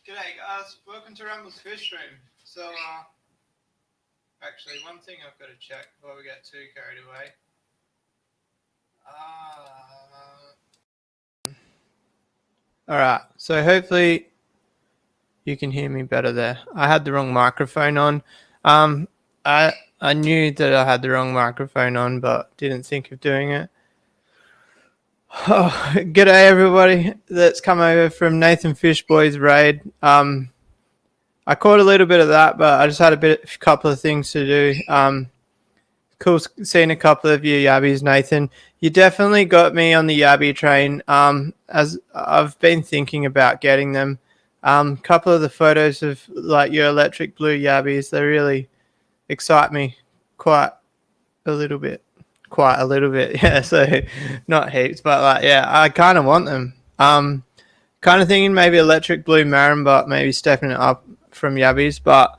G'day guys, welcome to Rumble's Fish Stream. So, actually one thing I've got to check before we get too carried away. Alright, so hopefully you can hear me better there. I had the wrong microphone on. I knew that I had the wrong microphone on, but didn't think of doing it. Oh, g'day everybody that's come over from Nathan Fishboy's raid. I caught a little bit of that, but I just had a couple of things to do. Cool seeing a couple of you yabbies, Nathan. You definitely got me on the yabby train. As I've been thinking about getting them. Couple of the photos of like your electric blue yabbies, they really excite me quite a little bit. Yeah, so not heaps, but like, yeah, I kind of want them. Kind of thinking maybe electric blue marin, but maybe stepping it up from yabbies, but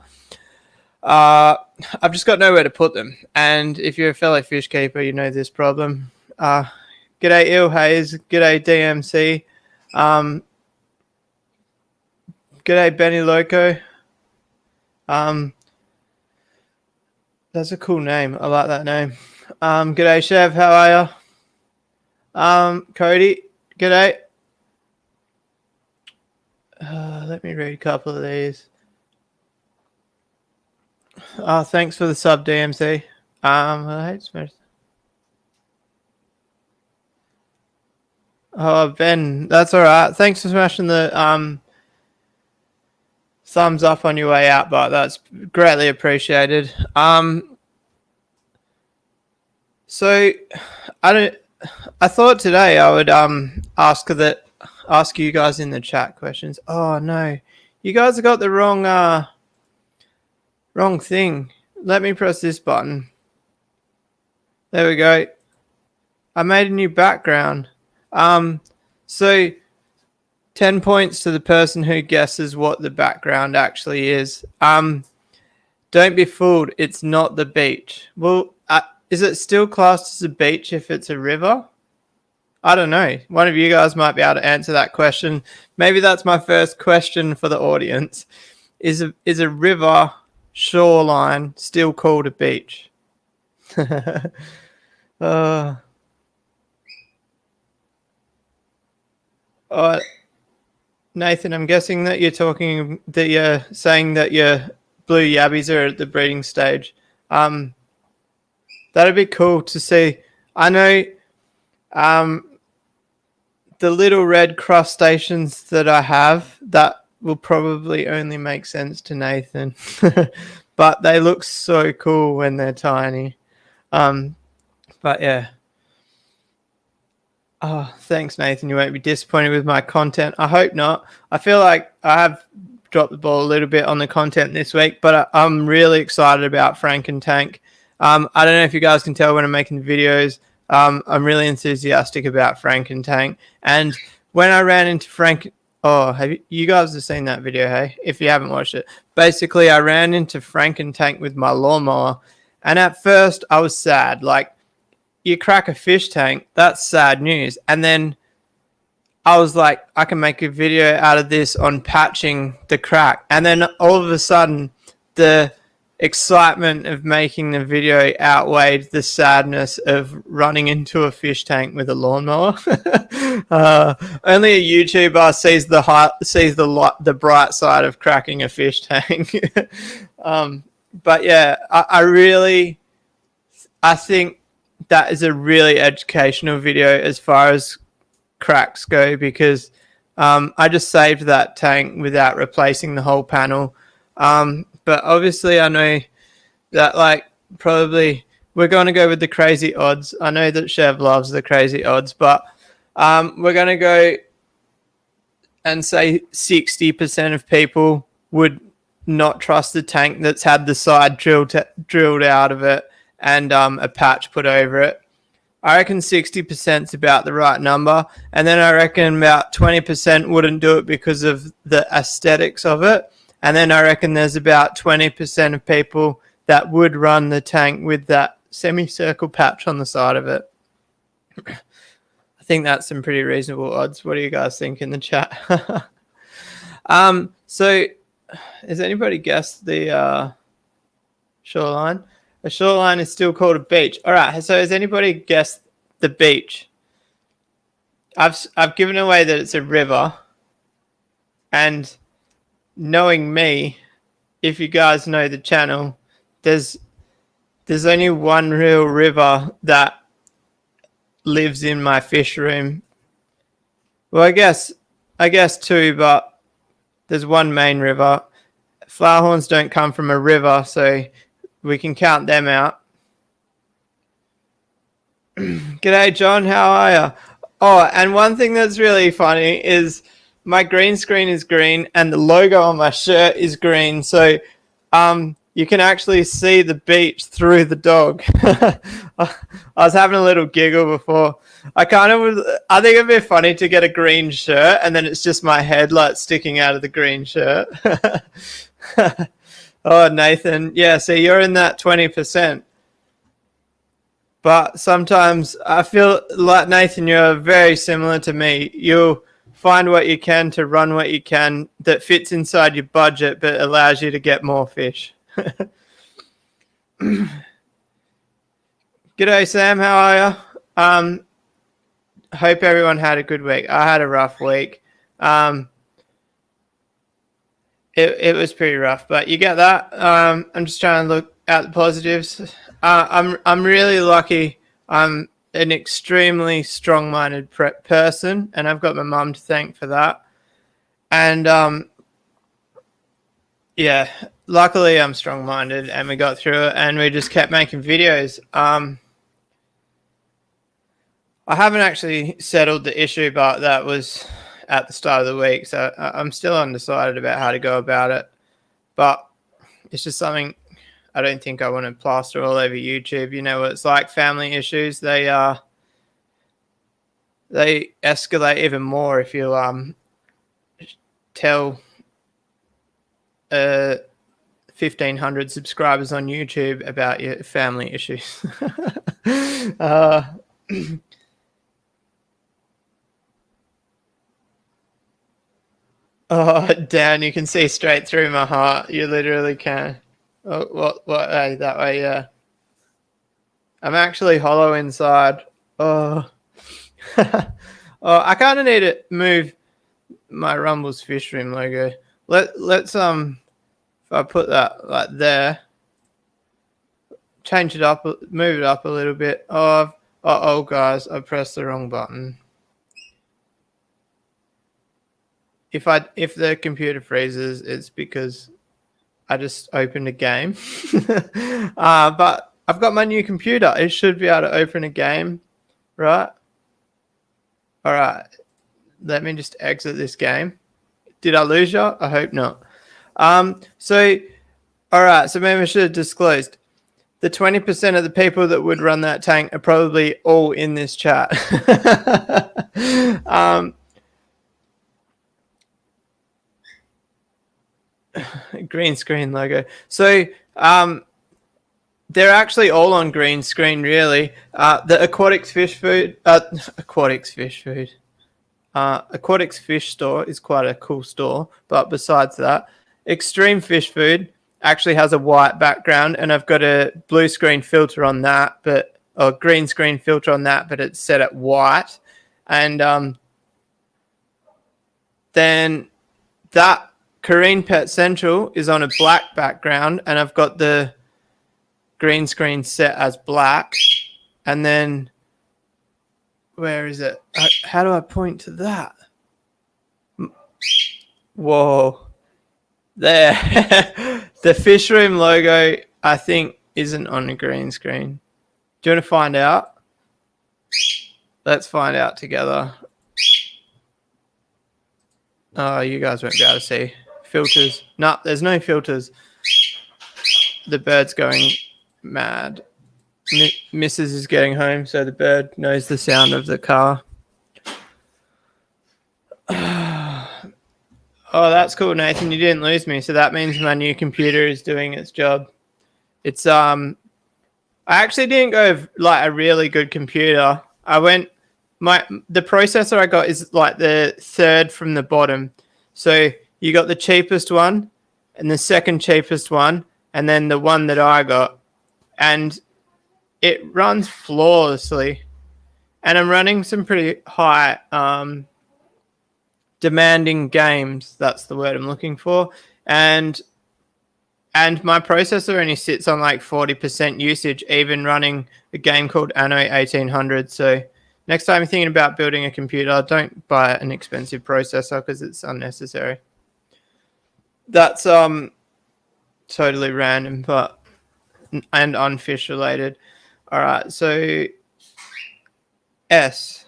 I've just got nowhere to put them. And if you're a fellow fish keeper, you know this problem. G'day Il Hayes, g'day DMC, g'day Benny Loco. That's a cool name. I like that name. G'day Chev, how are you? Cody, g'day. Let me read a couple of these. Thanks for the sub, DMC. I hate smash. Oh, Ben, that's all right. Thanks for smashing the thumbs up on your way out, but that's greatly appreciated. So I thought today I would ask you guys in the chat questions. Oh no, you guys have got the wrong thing. Let me press this button. There we go. I made a new background. So 10 points to the person who guesses what the background actually is. Don't be fooled. It's not the beach. Well, is it still classed as a beach if it's a river? I don't know. One of you guys might be able to answer that question. Maybe that's my first question for the audience. Is a river shoreline still called a beach? Nathan, I'm guessing that you're saying that your blue yabbies are at the breeding stage. That'd be cool to see. I know the little red crustaceans that I have, that will probably only make sense to Nathan. But they look so cool when they're tiny. But yeah. Oh, thanks, Nathan. You won't be disappointed with my content. I hope not. I feel like I have dropped the ball a little bit on the content this week, but I'm really excited about Frank and Tank. I don't know if you guys can tell when I'm making videos. I'm really enthusiastic about Frank and Tank. And when I ran into Frank, you guys have seen that video, hey? If you haven't watched it. Basically, I ran into Frank and Tank with my lawnmower. And at first, I was sad. Like, you crack a fish tank, that's sad news. And then I was like, I can make a video out of this on patching the crack. And then all of a sudden, the excitement of making the video outweighed the sadness of running into a fish tank with a lawnmower. Only a YouTuber sees the bright side of cracking a fish tank. But yeah, I think that is a really educational video as far as cracks go, because I just saved that tank without replacing the whole panel. But obviously I know that like probably we're going to go with the crazy odds. I know that Chev loves the crazy odds, but we're going to go and say 60% of people would not trust the tank that's had the side drilled out of it and a patch put over it. I reckon 60% is about the right number. And then I reckon about 20% wouldn't do it because of the aesthetics of it. And then I reckon there's about 20% of people that would run the tank with that semicircle patch on the side of it. I think that's some pretty reasonable odds. What do you guys think in the chat? So has anybody guessed the shoreline? A shoreline is still called a beach. All right. So has anybody guessed the beach? I've given away that it's a river, and knowing me, if you guys know the channel, there's only one real river that lives in my fish room. Well, I guess two, but there's one main river. Flowerhorns don't come from a river, so we can count them out. G'day, John. How are you? Oh, and one thing that's really funny is my green screen is green and the logo on my shirt is green. So you can actually see the beach through the dog. I was having a little giggle before. I think it'd be funny to get a green shirt and then it's just my headlight sticking out of the green shirt. Oh, Nathan. Yeah, so you're in that 20%. But sometimes I feel like, Nathan, you're very similar to me. You'll find what you can to run what you can that fits inside your budget but allows you to get more fish. G'day, Sam. How are you? Hope everyone had a good week. I had a rough week. It was pretty rough, but you get that. I'm just trying to look at the positives. I'm really lucky. I'm an extremely strong-minded person, and I've got my mum to thank for that. And yeah, luckily I'm strong-minded, and we got through it, and we just kept making videos. I haven't actually settled the issue, but that was at the start of the week, so I'm still undecided about how to go about it. But it's just something I don't think I want to plaster all over YouTube. You know what it's like, family issues. They escalate even more if you tell 1,500 subscribers on YouTube about your family issues. Oh, Dan, you can see straight through my heart. You literally can. Oh, what? Hey, that way, yeah. I'm actually hollow inside. Oh. Oh, I kind of need to move my Rumble's fish room logo. Let's if I put that like there, change it up, move it up a little bit. Oh, guys, I pressed the wrong button. If the computer freezes, it's because I just opened a game. But I've got my new computer. It should be able to open a game, right? All right. Let me just exit this game. Did I lose you? I hope not. So, all right. So maybe I should have disclosed. The 20% of the people that would run that tank are probably all in this chat. Green screen logo. So they're actually all on green screen, really. The Aquatics Fish Fish Store is quite a cool store. But besides that, Extreme Fish Food actually has a white background, and I've got a blue screen filter on that, or green screen filter on that, but it's set at white. And then that Kareen Pet Central is on a black background, and I've got the green screen set as black. And then where is it? How do I point to that? Whoa. There. The fish room logo, I think, isn't on the green screen. Do you want to find out? Let's find out together. Oh, you guys won't be able to see. Filters. No, there's no filters. The bird's going mad. Mrs. is getting home, so the bird knows the sound of the car. Oh, that's cool, Nathan. You didn't lose me, so that means my new computer is doing its job. It's I actually didn't go with, like, a really good computer. The processor I got is like the third from the bottom. So You got the cheapest one and the second cheapest one, and then the one that I got. And it runs flawlessly. And I'm running some pretty high demanding games. That's the word I'm looking for. And my processor only sits on like 40% usage, even running a game called Anno 1800. So next time you're thinking about building a computer, don't buy an expensive processor because it's unnecessary. That's totally random, but and unfish related. All right, so S,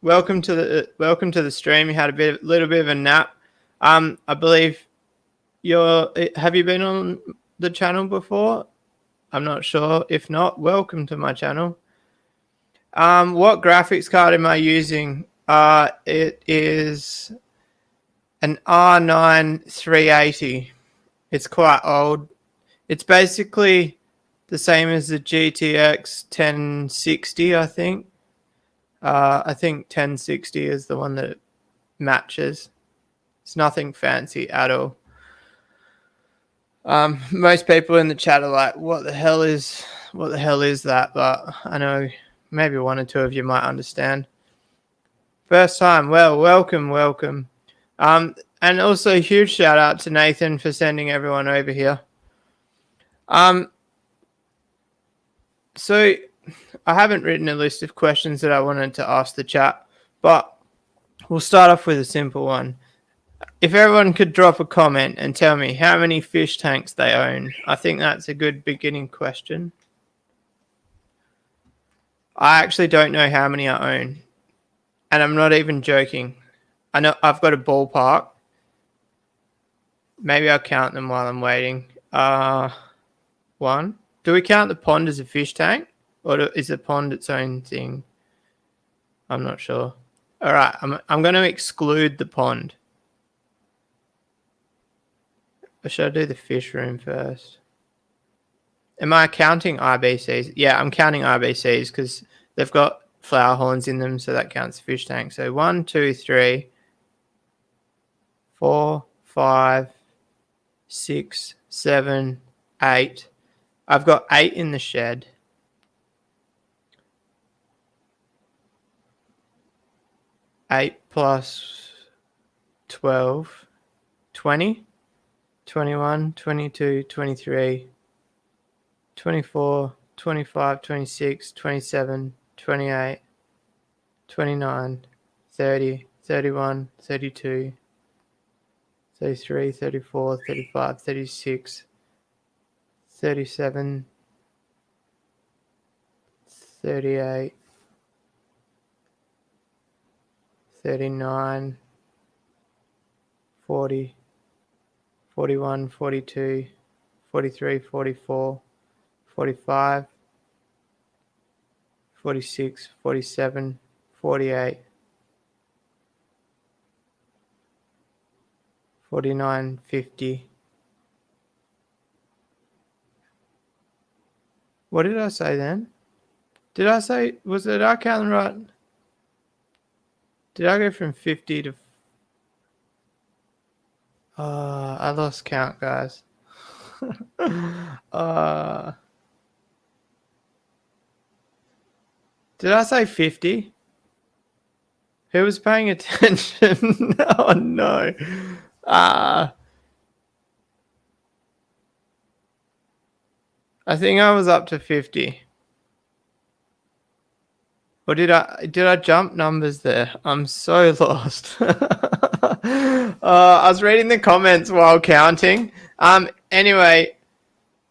welcome to the stream. You had a little bit of a nap. I believe have you been on the channel before? I'm not sure. If not, welcome to my channel. What graphics card am I using? It is an R9 380. It's quite old. It's basically the same as the GTX 1060, I think. I think 1060 is the one that it matches. It's nothing fancy at all. Most people in the chat are like, what the hell is that? But I know maybe one or two of you might understand. First time. Well, welcome. And also a huge shout out to Nathan for sending everyone over here. So I haven't written a list of questions that I wanted to ask the chat, but we'll start off with a simple one. If everyone could drop a comment and tell me how many fish tanks they own, I think that's a good beginning question. I actually don't know how many I own, and I'm not even joking. I know I've got a ballpark. Maybe I'll count them while I'm waiting. One. Do we count the pond as a fish tank, or is the pond its own thing? I'm not sure. All right, I'm going to exclude the pond. Or should I do the fish room first? Am I counting IBCs? Yeah, I'm counting IBCs because they've got flower horns in them, so that counts the fish tank. So 1, 2, 3, 4, 5, 6, 7, 8. I've got 8 in the shed. Eight plus 12, 20. 21, 22, 23, 24, 25, 26, 27, 28, 29, 30, 31, 32, 33, 34, 35, 36, 37, 38, 39, 40, 41, 42, 43, 44, 45, 46, 47, 48, 49, 50. What did I say then? Did I say, did I count right? Did I go from 50 to... I lost count, guys. Did I say 50? Who was paying attention? Oh, no. I think I was up to 50. Or did I jump numbers there? I'm so lost. I was reading the comments while counting. Anyway,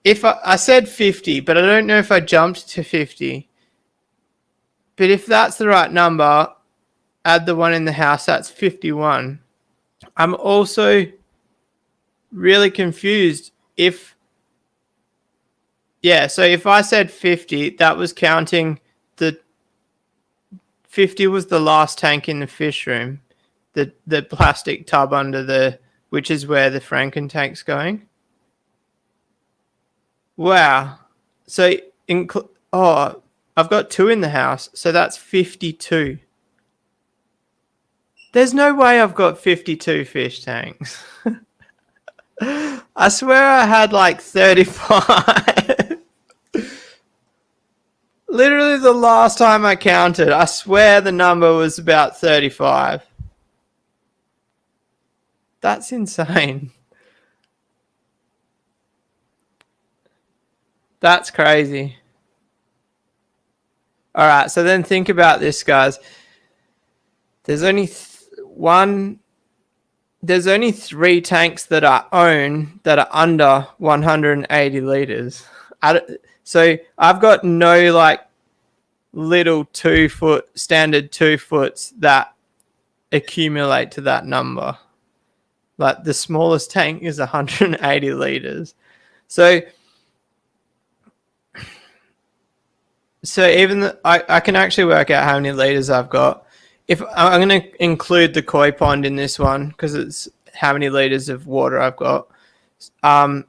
if I said 50, but I don't know if I jumped to 50. But if that's the right number, add the one in the house, that's 51. I'm also really confused so if I said 50, that was counting the 50 was the last tank in the fish room, the plastic tub under which is where the Franken tank's going. Wow. So I've got 2 in the house, so that's 52. There's no way I've got 52 fish tanks. I swear I had like 35. Literally the last time I counted, I swear the number was about 35. That's insane. That's crazy. All right, so then think about this, guys. There's only there's only 3 tanks that I own that are under 180 liters. So I've got no like little 2-foot standard 2-foots that accumulate to that number. Like the smallest tank is 180 liters. So even I can actually work out how many liters I've got. If I'm going to include the koi pond in this one because it's how many liters of water I've got. The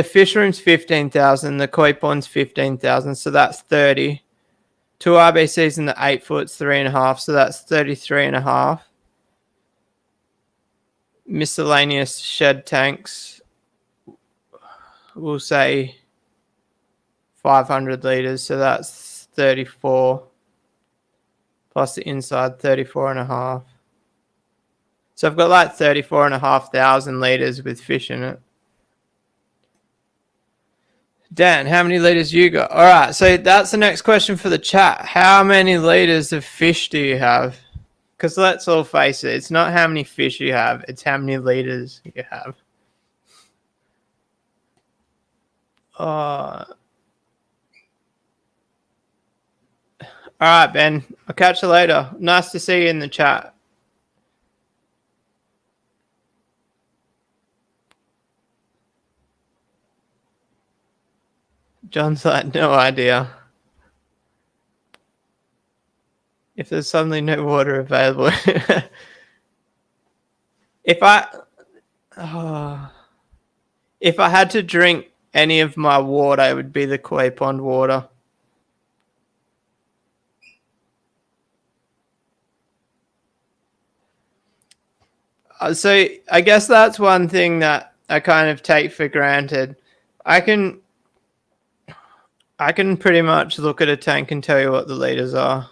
fish room's 15,000, the koi pond's 15,000, so that's 30. 2 RBCs in the 8 foot's 3.5, so that's 33.5. Miscellaneous shed tanks, we'll say 500 liters, so that's 34. Plus the inside 34.5. So I've got like 34,500 liters with fish in it. Dan, how many liters you got? All right, so that's the next question for the chat. How many liters of fish do you have? Because let's all face it, it's not how many fish you have, it's how many liters you have. All right, Ben. I'll catch you later. Nice to see you in the chat. John's like, no idea. If there's suddenly no water available. If I had to drink any of my water, it would be the koi pond water. So I guess that's one thing that I kind of take for granted. I can pretty much look at a tank and tell you what the liters are.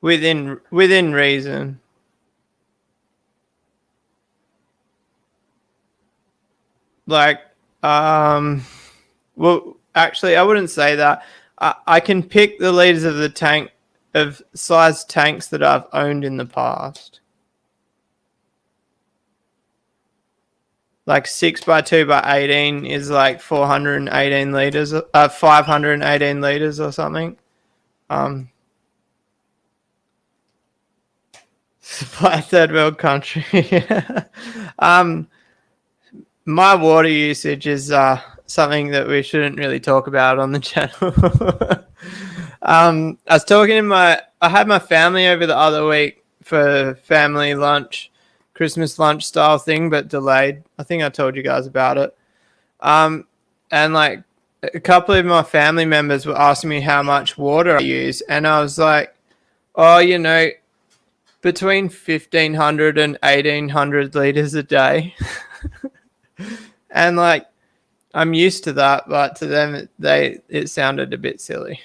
Within reason. Like, well, actually, I wouldn't say that. I can pick the liters of the tank, of size tanks that I've owned in the past. Like 6x2x18 is like 418 liters, 518 liters or something. Supply third world country. My water usage is something that we shouldn't really talk about on the channel. I was talking to I had my family over the other week for family lunch, Christmas lunch style thing, but delayed. I think I told you guys about it. And like a couple of my family members were asking me how much water I use. And I was like, oh, you know, between 1,500 and 1,800 liters a day. And like, I'm used to that, but to them, it sounded a bit silly.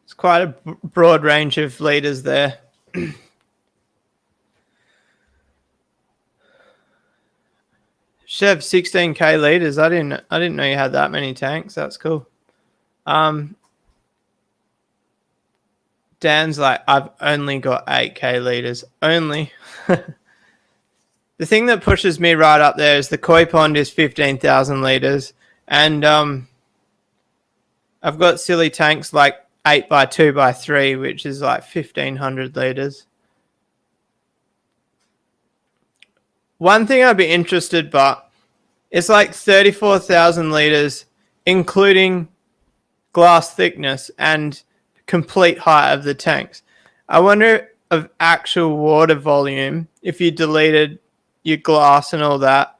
It's quite a broad range of liters there. Chev, 16k liters. I didn't know you had that many tanks. That's cool. Dan's like, I've only got 8k liters. Only. The thing that pushes me right up there is the koi pond is 15,000 liters, and I've got silly tanks like 8x2x3, which is like 1,500 liters. One thing I'd be interested, but it's like 34,000 liters, including glass thickness and complete height of the tanks. I wonder of actual water volume, if you deleted your glass and all that,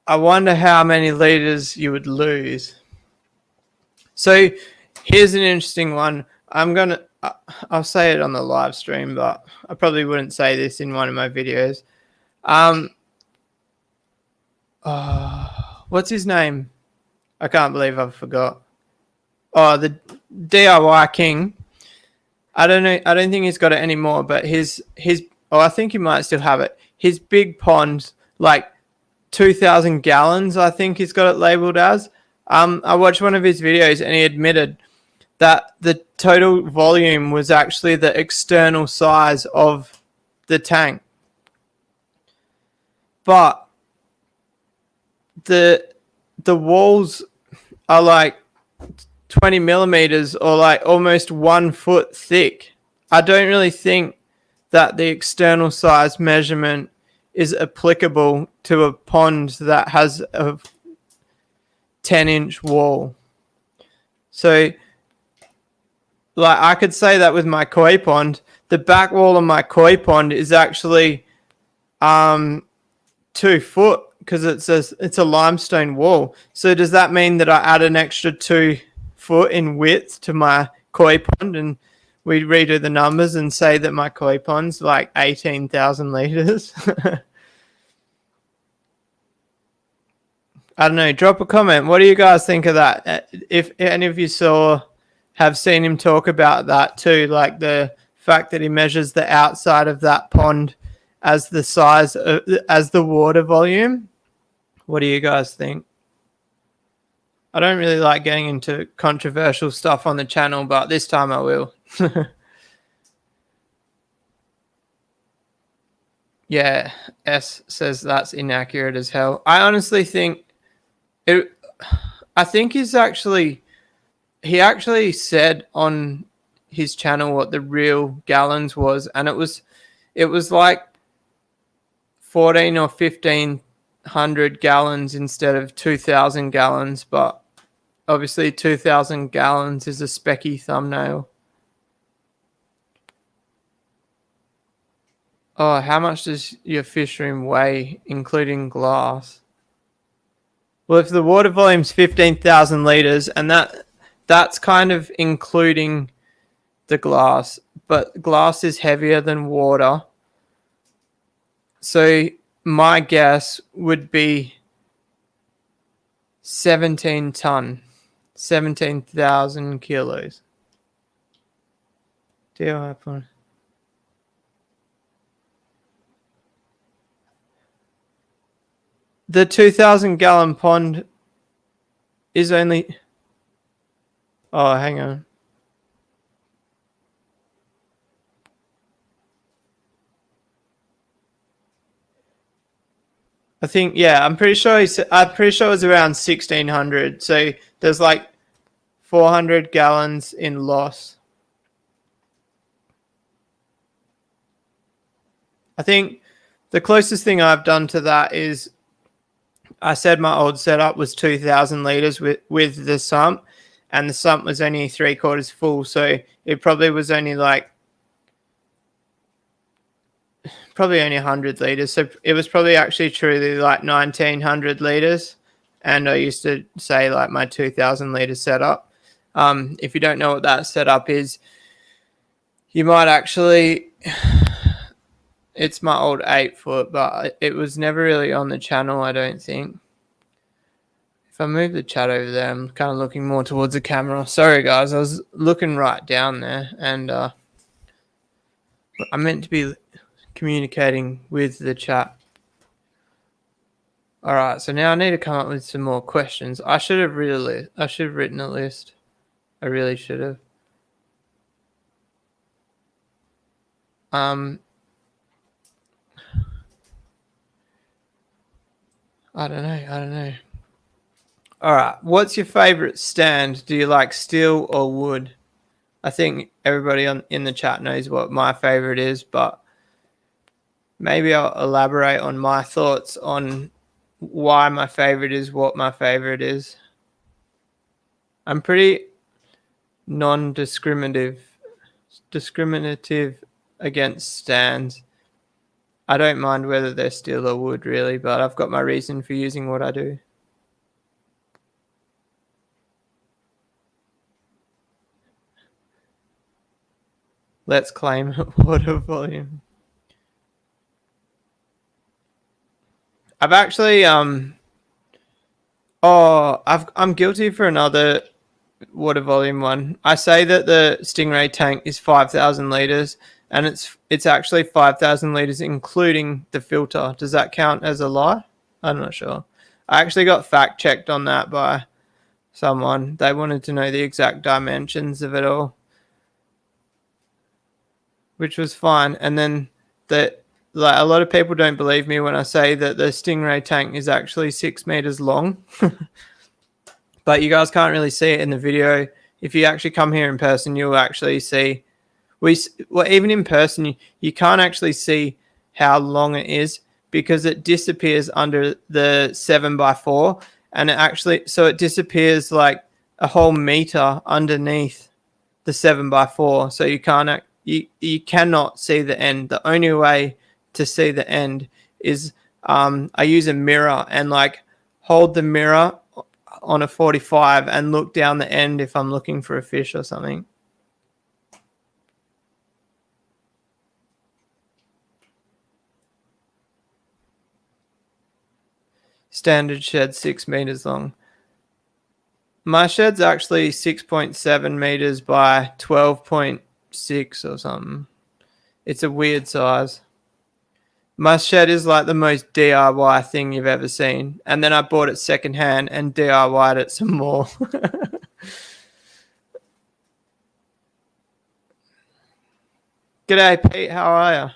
I wonder how many liters you would lose. So here's an interesting one. I'll say it on the live stream, but I probably wouldn't say this in one of my videos. What's his name? I can't believe I forgot. Oh, the DIY King. I don't know. I don't think he's got it anymore, but his I think he might still have it. His big pond, like 2,000 gallons, I think he's got it labeled as. I watched one of his videos and he admitted that the total volume was actually the external size of the tank. But the walls are like 20 millimeters or like almost 1 foot thick. I don't really think that the external size measurement is applicable to a pond that has a 10-inch wall. So like I could say that with my koi pond, the back wall of my koi pond is actually 2 foot because it's a limestone wall. So does that mean that I add an extra 2 foot in width to my koi pond, and we redo the numbers and say that my koi pond's like 18,000 liters? I don't know. Drop a comment. What do you guys think of that? If any of you have seen him talk about that too, like the fact that he measures the outside of that pond as the size as the water volume. What do you guys think? I don't really like getting into controversial stuff on the channel, but this time I will. Yeah, S says that's inaccurate as hell. I honestly think he actually said on his channel what the real gallons was, and it was like 14 or 1,500 gallons instead of 2,000 gallons, but obviously 2,000 gallons is a specky thumbnail. Oh, how much does your fish room weigh, including glass? Well, if the water volume's 15,000 liters, and that's kind of including the glass, but glass is heavier than water. So my guess would be 17 ton, 17,000 kilos. The 2,000 gallon pond is only... Oh, hang on. I think, yeah, I'm pretty sure it was around 1,600. So there's like 400 gallons in loss. I think the closest thing I've done to that is I said my old setup was 2,000 liters with the sump, and the sump was only 3/4 full. So it probably was only 100 liters. So it was probably actually truly like 1,900 liters. And I used to say like my 2,000 liter setup. If you don't know what that setup is, you might actually... It's my old 8 foot, but it was never really on the channel, I don't think. If I move the chat over there, I'm kind of looking more towards the camera. Sorry, guys. I was looking right down there, and I meant to be communicating with the chat. All right, so now I need to come up with some more questions. I should have written a list. I really should have. I don't know. All right. What's your favorite stand? Do you like steel or wood? I think everybody in the chat knows what my favorite is, but maybe I'll elaborate on my thoughts on why my favorite is what my favorite is. I'm pretty non-discriminative discriminative against stands. I don't mind whether they're steel or wood, really, but I've got my reason for using what I do. Let's claim water volume. I've actually I'm guilty for another water volume one. I say that the Stingray tank is 5,000 liters, and it's actually 5,000 liters including the filter. Does that count as a lie? I'm not sure. I actually got fact checked on that by someone. They wanted to know the exact dimensions of it all, which was fine. And then like a lot of people don't believe me when I say that the Stingray tank is actually 6 meters long. But you guys can't really see it in the video. If you actually come here in person, you'll actually see. Well, even in person, you can't actually see how long it is because it disappears under the 7x4, and it disappears like a whole meter underneath the 7x4. So you cannot see the end. The only way to see the end is I use a mirror and like hold the mirror on a 45 and look down the end if I'm looking for a fish or something. Standard shed 6 meters long. My shed's actually 6.7 meters by 12.6 or something. It's a weird size. My shed is like the most DIY thing you've ever seen. And then I bought it secondhand and DIY'd it some more. G'day, Pete. How are you?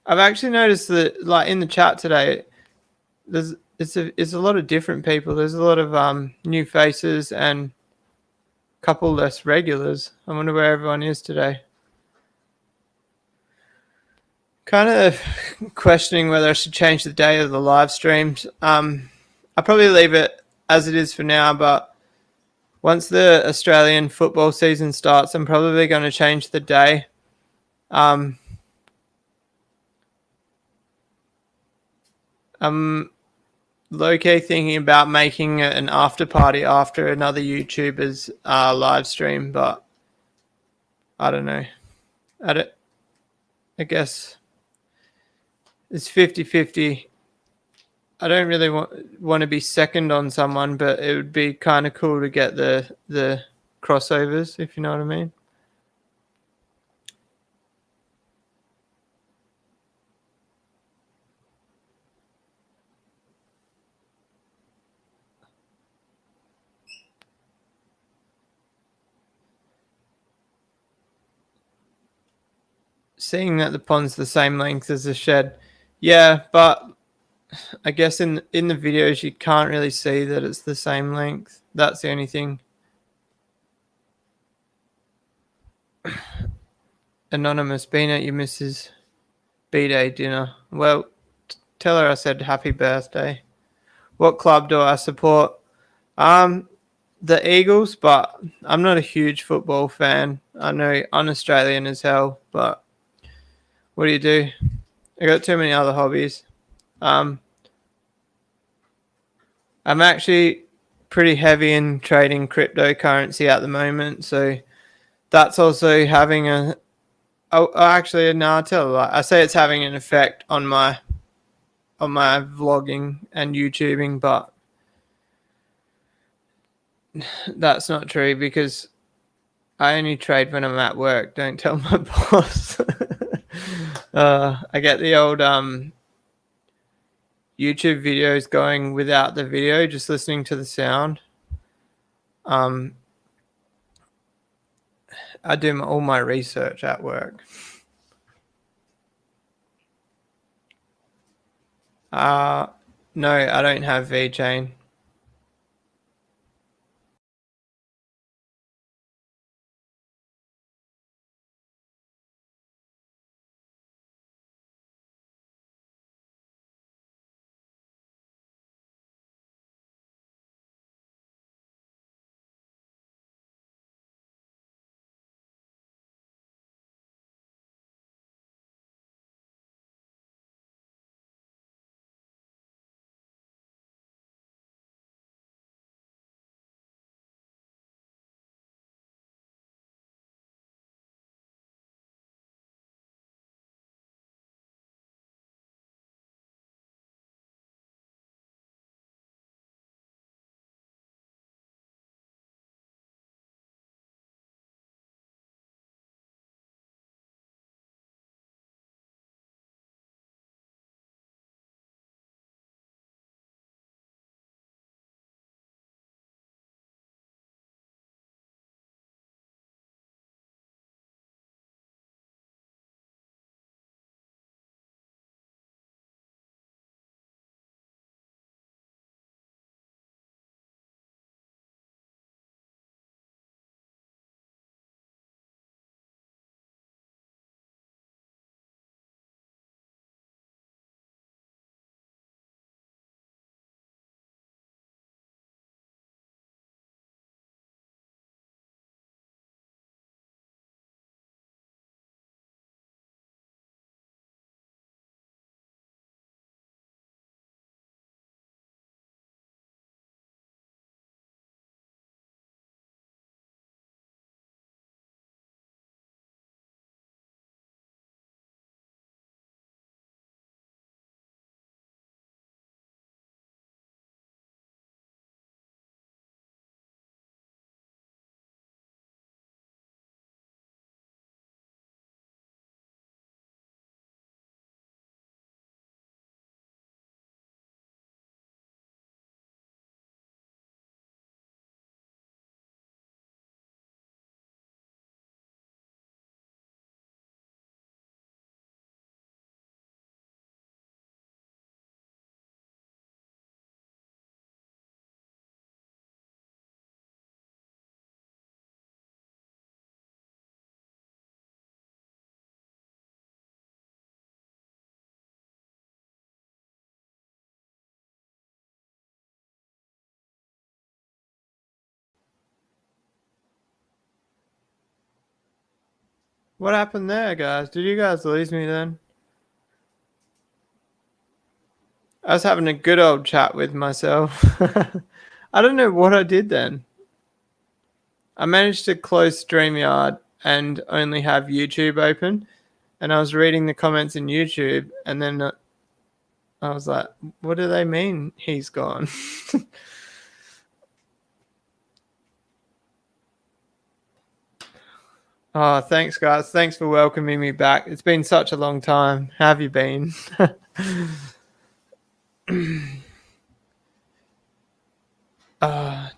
I've actually noticed that, like in the chat today, it's a lot of different people. There's a lot of new faces and a couple less regulars. I wonder where everyone is today. Kind of questioning whether I should change the day of the live streams. I'll probably leave it as it is for now, but once the Australian football season starts, I'm probably going to change the day. I'm low-key thinking about making an after party after another YouTuber's live stream, but I don't know. I guess it's 50-50. I don't really want to be second on someone, but it would be kind of cool to get the crossovers, if you know what I mean. Seeing that the pond's the same length as the shed, yeah, but I guess in the videos you can't really see that it's the same length. That's the only thing. Anonymous, been at your missus' B-day dinner. Well, tell her I said happy birthday. What club do I support? The Eagles, but I'm not a huge football fan. I know I'm Australian as hell, but what do you do? I got too many other hobbies. I'm actually pretty heavy in trading cryptocurrency at the moment, so that's also having a. Oh, actually, no, I tell a lie. I say it's having an effect on my vlogging and YouTubing, but that's not true because I only trade when I'm at work. Don't tell my boss. I get the old YouTube videos going without the video, just listening to the sound. I do all my research at work. No, I don't have VChain. What happened there, guys? Did you guys lose me then? I was having a good old chat with myself. I don't know what I did then. I managed to close StreamYard and only have YouTube open. And I was reading the comments in YouTube, and then I was like, what do they mean he's gone? Oh, thanks, guys. Thanks for welcoming me back. It's been such a long time. How have you been? Don't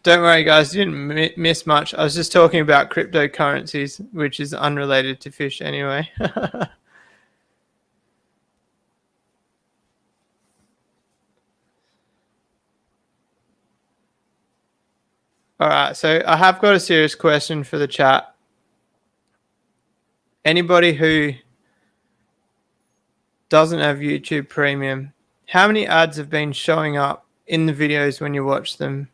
worry, guys. You didn't miss much. I was just talking about cryptocurrencies, which is unrelated to fish anyway. All right. So I have got a serious question for the chat. Anybody who doesn't have YouTube Premium, how many ads have been showing up in the videos when you watch them?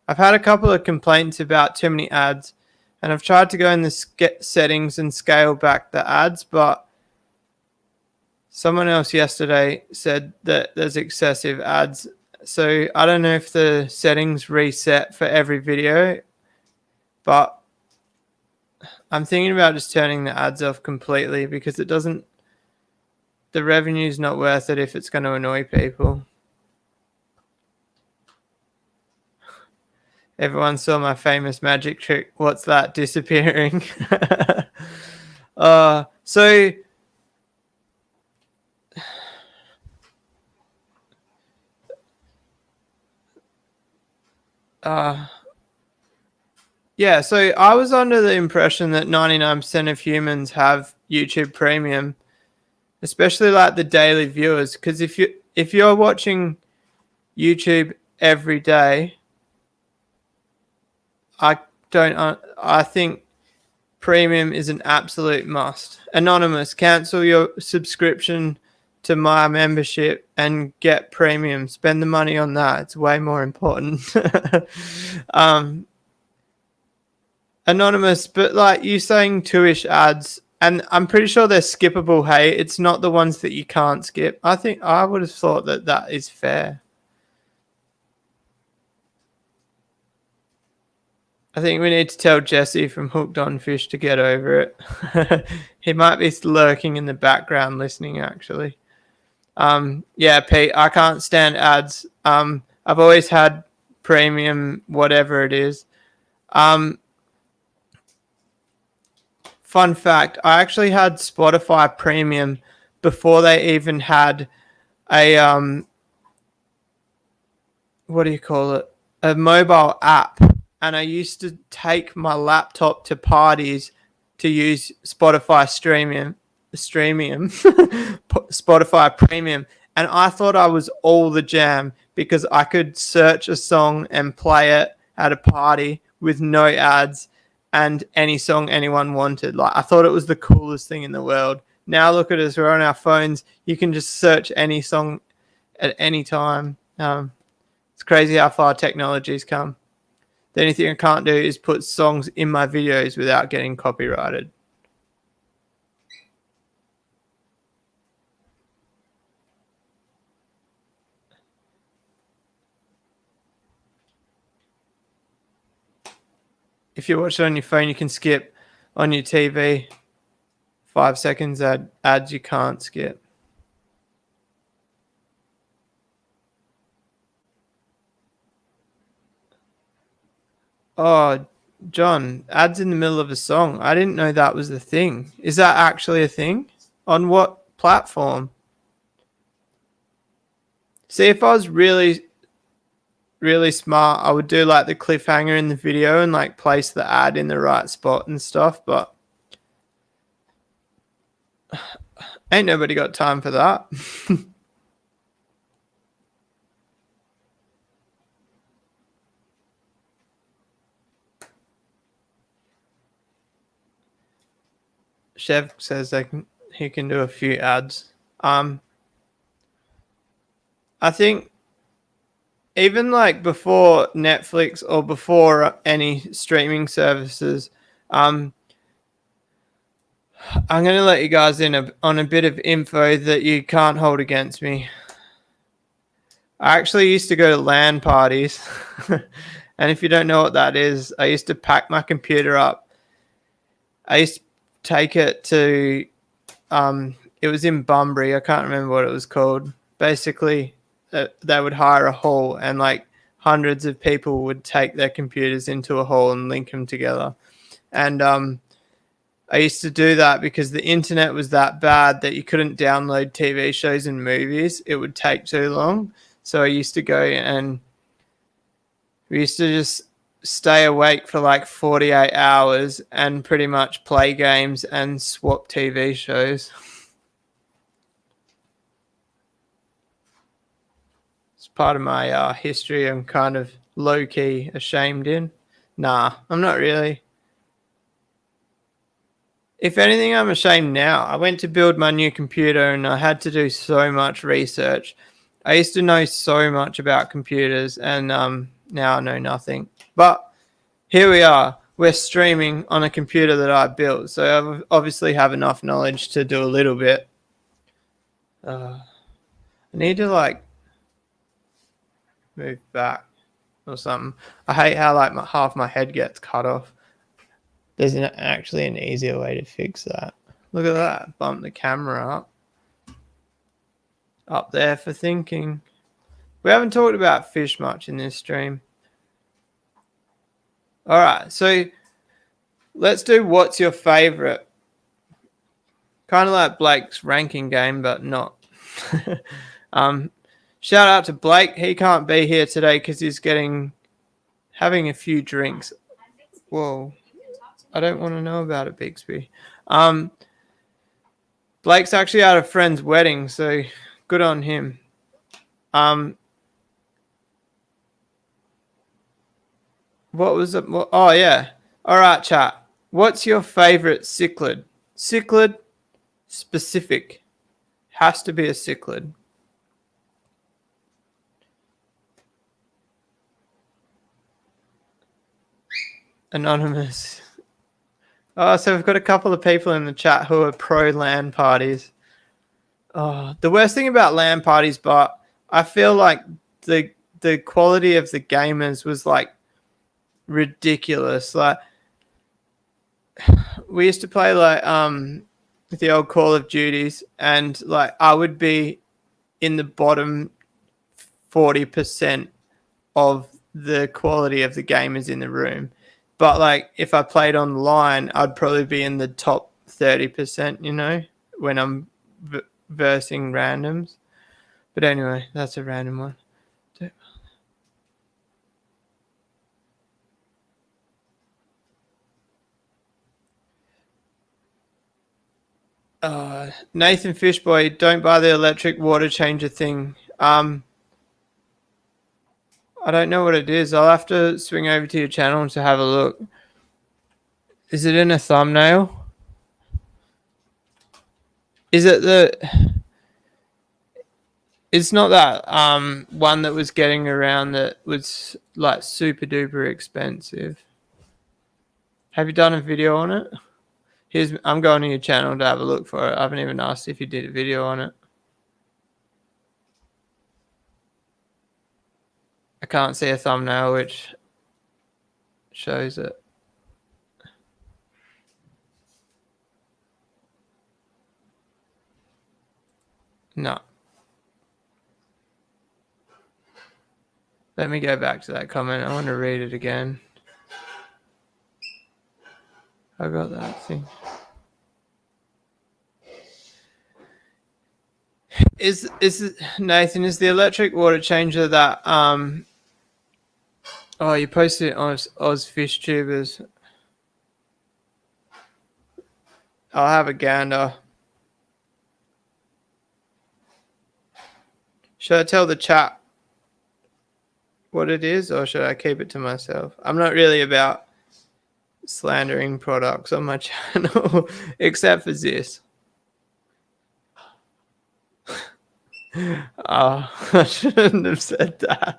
I've had a couple of complaints about too many ads, and I've tried to go in the settings and scale back the ads, but someone else yesterday said that there's excessive ads. So I don't know if the settings reset for every video, but I'm thinking about just turning the ads off completely because it doesn't, the revenue's not worth it if it's going to annoy people. Everyone saw my famous magic trick. What's that? Disappearing. So yeah, so I was under the impression that 99% of humans have YouTube Premium, especially like the daily viewers, because if you're watching YouTube every day, I think Premium is an absolute must. Anonymous, cancel your subscription to my membership and get Premium. Spend the money on that. It's way more important. Anonymous, but like you saying two-ish ads, and I'm pretty sure they're skippable. Hey, it's not the ones that you can't skip. I think I would have thought that that is fair. I think we need to tell Jesse from Hooked on Fish to get over it. He might be lurking in the background listening, actually. Yeah, Pete, I can't stand ads. I've always had Premium, whatever it is. Fun fact, I actually had Spotify Premium before they even had a what do you call it? A mobile app, and I used to take my laptop to parties to use Spotify Spotify Premium, and I thought I was all the jam because I could search a song and play it at a party with no ads and any song anyone wanted. Like, I thought it was the coolest thing in the world. Now look at us, we're on our phones. You can just search any song at any time. It's crazy how far technology's come. The only thing I can't do is put songs in my videos without getting copyrighted. If you watch it on your phone, you can skip. On your TV, 5 seconds ads you can't skip. Oh, John, ads in the middle of a song. I didn't know that was the thing. Is that actually a thing? On what platform? See, if I was really, really smart, I would do like the cliffhanger in the video and like place the ad in the right spot and stuff, but ain't nobody got time for that. Chev says he can do a few ads. I think even like before Netflix or before any streaming services, I'm going to let you guys in on a bit of info that you can't hold against me. I actually used to go to LAN parties. And if you don't know what that is, I used to pack my computer up. I used to take it to, it was in Bunbury. I can't remember what it was called. Basically, they would hire a hall and like hundreds of people would take their computers into a hall and link them together. And I used to do that because the internet was that bad that you couldn't download TV shows and movies. It would take too long. So I used to go and we used to just stay awake for like 48 hours and pretty much play games and swap TV shows. It's part of my history I'm kind of low-key ashamed in. Nah, I'm not really. If anything, I'm ashamed now. I went to build my new computer and I had to do so much research. I used to know so much about computers and now I know nothing. But here we are. We're streaming on a computer that I built. So I obviously have enough knowledge to do a little bit. I need to like move back or something. I hate how like half my head gets cut off. There's actually an easier way to fix that. Look at that. Bump the camera up there for thinking. We haven't talked about fish much in this stream. All right, so let's do what's your favorite. Kind of like Blake's ranking game, but not. Shout out to Blake. He can't be here today because he's having a few drinks. Whoa. I don't want to know about it, Bixby. Blake's actually at a friend's wedding, so good on him. What was it? Oh, yeah. All right, chat. What's your favorite cichlid? Cichlid specific. Has to be a cichlid. Anonymous. Oh, so we've got a couple of people in the chat who are pro LAN parties. Oh, the worst thing about LAN parties, but I feel like the quality of the gamers was like ridiculous. Like we used to play like the old Call of Duties, and like I would be in the bottom 40% of the quality of the gamers in the room. But like if I played online, I'd probably be in the top 30%, you know, when I'm versing randoms. But anyway, that's a random one. Nathan Fishboy, don't buy the electric water changer thing. I don't know what it is. I'll have to swing over to your channel to have a look. Is it in a thumbnail? Is it It's not that one that was getting around that was like super duper expensive. Have you done a video on it? I'm going to your channel to have a look for it. I haven't even asked if you did a video on it. I can't see a thumbnail which shows it. No. Let me go back to that comment. I want to read it again. I got that thing. Is Nathan, is the electric water changer that oh, you posted it on Oz Fish Tubers. I'll have a gander. Should I tell the chat what it is, or should I keep it to myself? I'm not really about slandering products on my channel, except for this. Oh, I shouldn't have said that.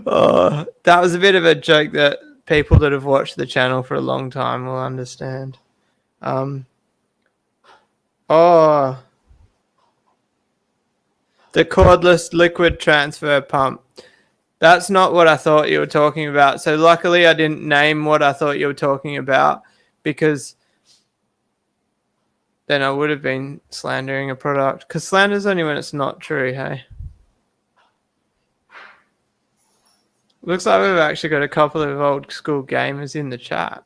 Oh, that was a bit of a joke that people that have watched the channel for a long time will understand. Oh, the cordless liquid transfer pump. That's not what I thought you were talking about. So luckily I didn't name what I thought you were talking about, because then I would have been slandering a product. Because slander's only when it's not true, hey? Looks like we've actually got a couple of old school gamers in the chat.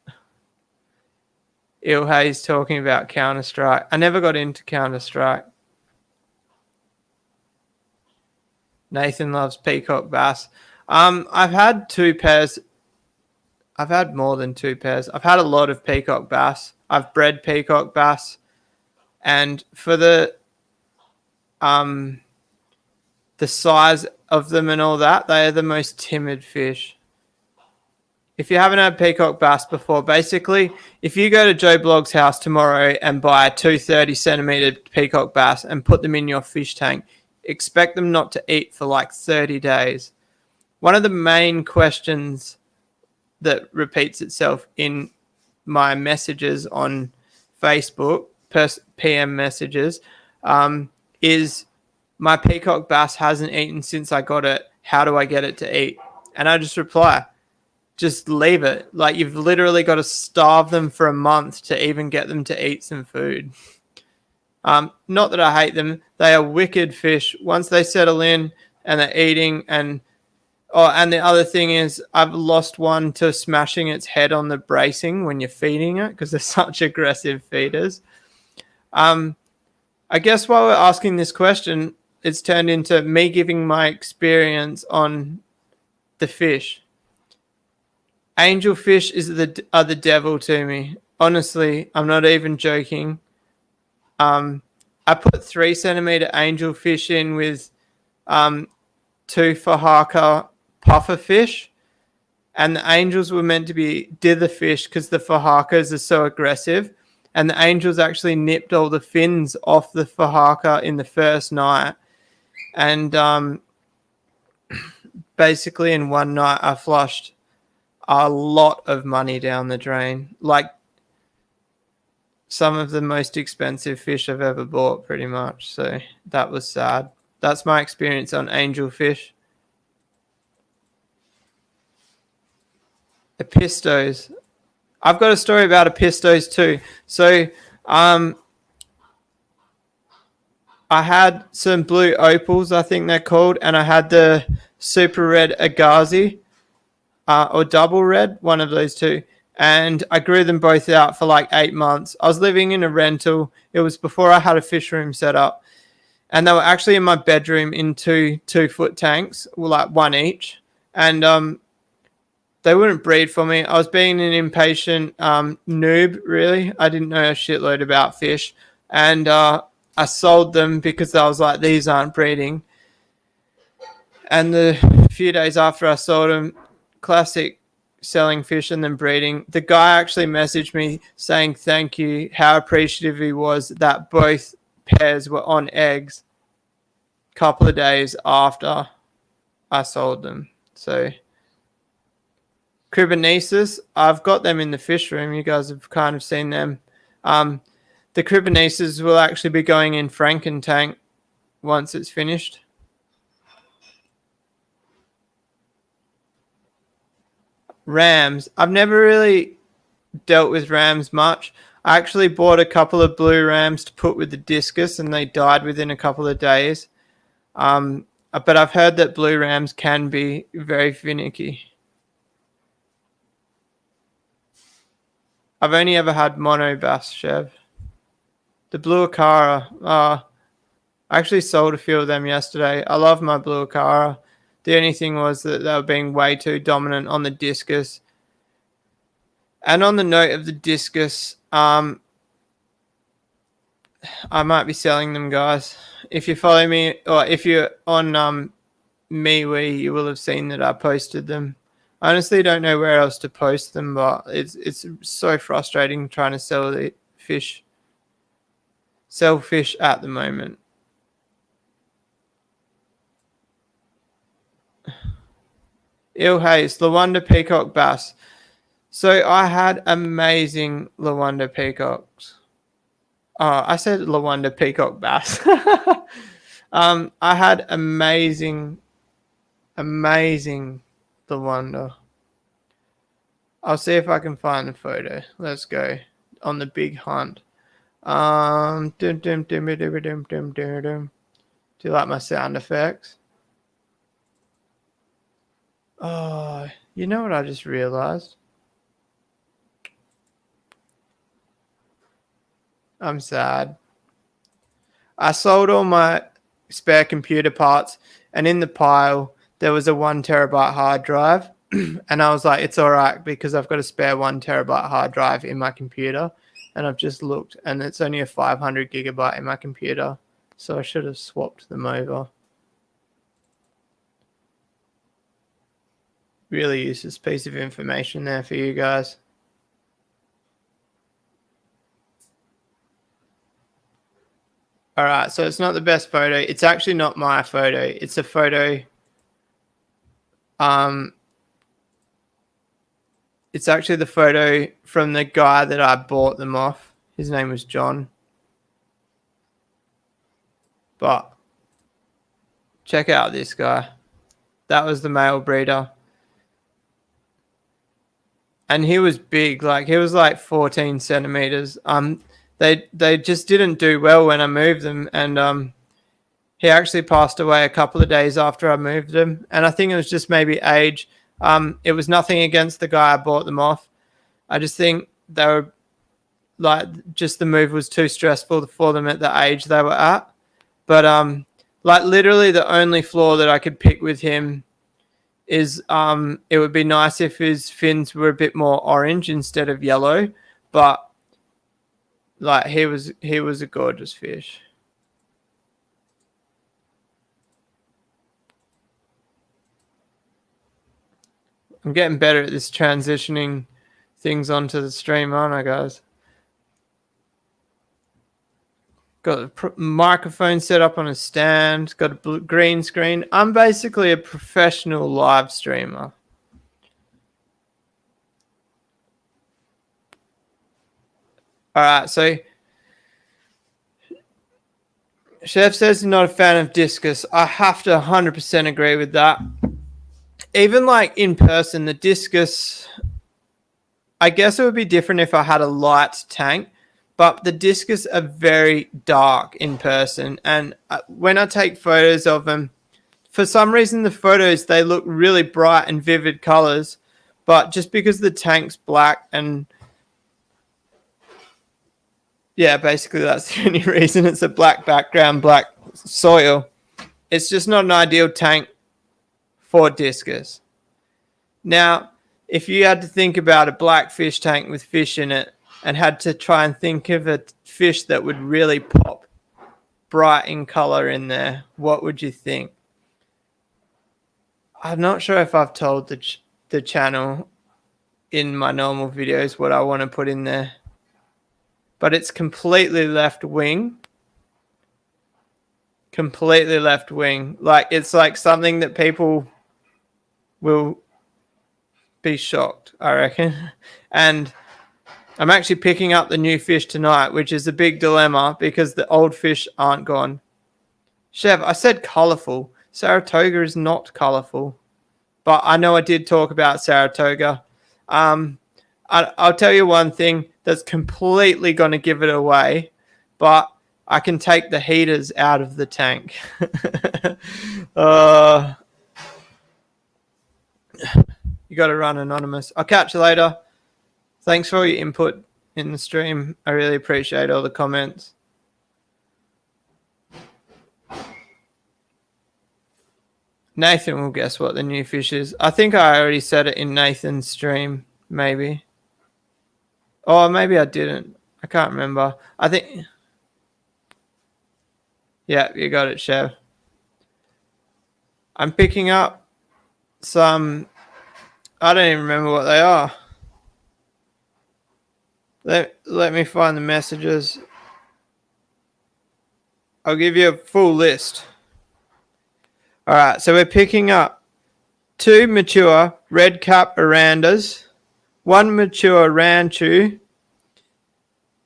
Ilhay's talking about Counter-Strike. I never got into Counter-Strike. Nathan loves peacock bass. I've had 2 pairs. I've had more than 2 pairs. I've had a lot of peacock bass. I've bred peacock bass, and for the size of them and all that, they are the most timid fish. If you haven't had peacock bass before, basically, if you go to Joe Blogg's house tomorrow and buy 2 centimeter peacock bass and put them in your fish tank, expect them not to eat for like 30 days. One of the main questions that repeats itself in my messages on Facebook, PM messages, is my peacock bass hasn't eaten since I got it. How do I get it to eat? And I just reply, just leave it. Like, you've literally got to starve them for a month to even get them to eat some food. Not that I hate them. They are wicked fish. Once they settle in and they're eating, and the other thing is I've lost one to smashing its head on the bracing when you're feeding it, because they're such aggressive feeders. I guess while we're asking this question, it's turned into me giving my experience on the fish. Angelfish are the devil to me. Honestly, I'm not even joking. I put 3 centimeter angelfish in with 2 Fahaka puffer fish, and the angels were meant to be dither fish because the Fahakas are so aggressive, and the angels actually nipped all the fins off the Fahaka in the first night, and basically in one night I flushed a lot of money down the drain, like some of the most expensive fish I've ever bought, pretty much. So that was sad. That's my experience on angelfish. Epistos. I've got a story about epistos too. So I had some blue opals, I think they're called, and I had the super red agazi, or double red, one of those two. And I grew them both out for like 8 months. I was living in a rental. It was before I had a fish room set up. And they were actually in my bedroom in 2-foot tanks, like one each. And they wouldn't breed for me. I was being an impatient noob, really. I didn't know a shitload about fish. And I sold them because I was like, these aren't breeding. And the few days after I sold them, classic selling fish and then breeding, the guy actually messaged me saying thank you, how appreciative he was that both pairs were on eggs a couple of days after I sold them. So Cribonesis, I've got them in the fish room. You guys have kind of seen them. The Cribonesis will actually be going in Franken tank once it's finished. Rams. I've never really dealt with rams much. I actually bought a couple of blue rams to put with the discus, and they died within a couple of days. But I've heard that blue rams can be very finicky. I've only ever had mono bass, Chev. The blue Acara. I actually sold a few of them yesterday. I love my blue Acara. The only thing was that they were being way too dominant on the discus. And on the note of the discus, I might be selling them, guys. If you follow me, or if you're on MeWe, you will have seen that I posted them. I honestly don't know where else to post them, but it's so frustrating trying to sell fish at the moment. Ilhays, Lawanda peacock bass. So I had amazing Lawanda peacocks. Oh, I said Lawanda peacock bass. I had amazing Lawanda. I'll see if I can find the photo. Let's go on the big hunt. Dum, dum, dum, dum, dum, dum, dum, dum. Do you like my sound effects? Oh, you know what I just realized? I'm sad. I sold all my spare computer parts, and in the pile there was a 1 terabyte hard drive. And I was like, it's all right because I've got a spare 1 terabyte hard drive in my computer. And I've just looked, and it's only a 500 gigabyte in my computer. So I should have swapped them over. Really useless piece of information there for you guys. All right, so it's not the best photo. It's actually not my photo. It's a photo. It's actually the photo from the guy that I bought them off. His name was John. But check out this guy. That was the male breeder. And he was big, like he was like 14 centimeters. They just didn't do well when I moved them, and he actually passed away a couple of days after I moved them. And I think it was just maybe age. It was nothing against the guy I bought them off. I just think they were like, just the move was too stressful for them at the age they were at. But like literally the only flaw that I could pick with him is it would be nice if his fins were a bit more orange instead of yellow. But like he was a gorgeous fish. I'm getting better at this transitioning things onto the stream, aren't I, guys? Got a microphone set up on a stand. Got a green screen. I'm basically a professional live streamer. All right, so Chef says he's not a fan of discus. I have to 100% agree with that. Even like in person, the discus, I guess it would be different if I had a light tank, but the discus are very dark in person. And when I take photos of them, for some reason, the photos, they look really bright and vivid colors, but just because the tank's black and yeah, basically that's the only reason. It's a black background, black soil. It's just not an ideal tank for discus. Now, if you had to think about a black fish tank with fish in it and had to try and think of a fish that would really pop bright in color in there, what would you think? I'm not sure if I've told the channel in my normal videos what I want to put in there. But it's completely left wing. Completely left wing. Like, it's like something that people will be shocked, I reckon. And I'm actually picking up the new fish tonight, which is a big dilemma because the old fish aren't gone. Chev, I said colourful. Saratoga is not colourful. But I know I did talk about Saratoga. I'll tell you one thing that's completely going to give it away, but I can take the heaters out of the tank. You got to run anonymous. I'll catch you later. Thanks for all your input in the stream. I really appreciate all the comments. Nathan will guess what the new fish is. I think I already said it in Nathan's stream, maybe. Oh, maybe I didn't. I can't remember. I think... Yeah, you got it, Chev. I'm picking up some... I don't even remember what they are. Let me find the messages. I'll give you a full list. All right, so we're picking up 2 mature red cap Arandas, 1 mature Ranchu,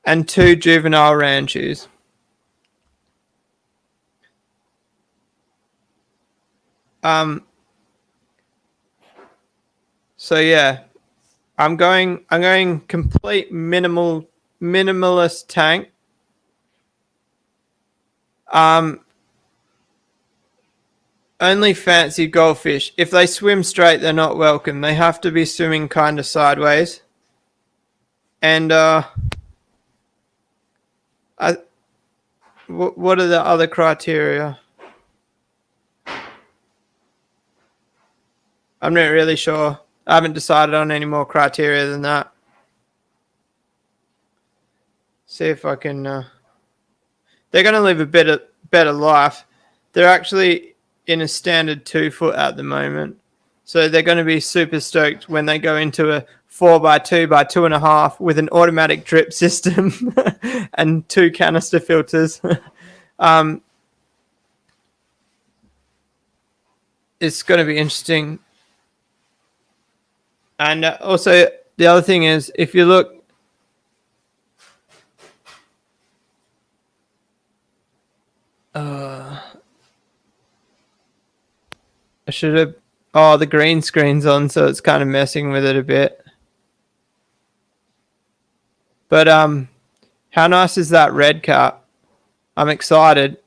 and 2 juvenile ranchus. So yeah, I'm going complete minimalist tank. Only fancy goldfish. If they swim straight, they're not welcome. They have to be swimming kind of sideways. And what are the other criteria? I'm not really sure. I haven't decided on any more criteria than that. See if I can. They're going to live a better life. They're actually in a standard 2 foot at the moment. So they're going to be super stoked when they go into a 4x2 by 2.5 with an automatic drip system and 2 canister filters. It's going to be interesting. And also, the other thing is, if you look, I should have. Oh, the green screen's on, so it's kind of messing with it a bit. But how nice is that red cap? I'm excited.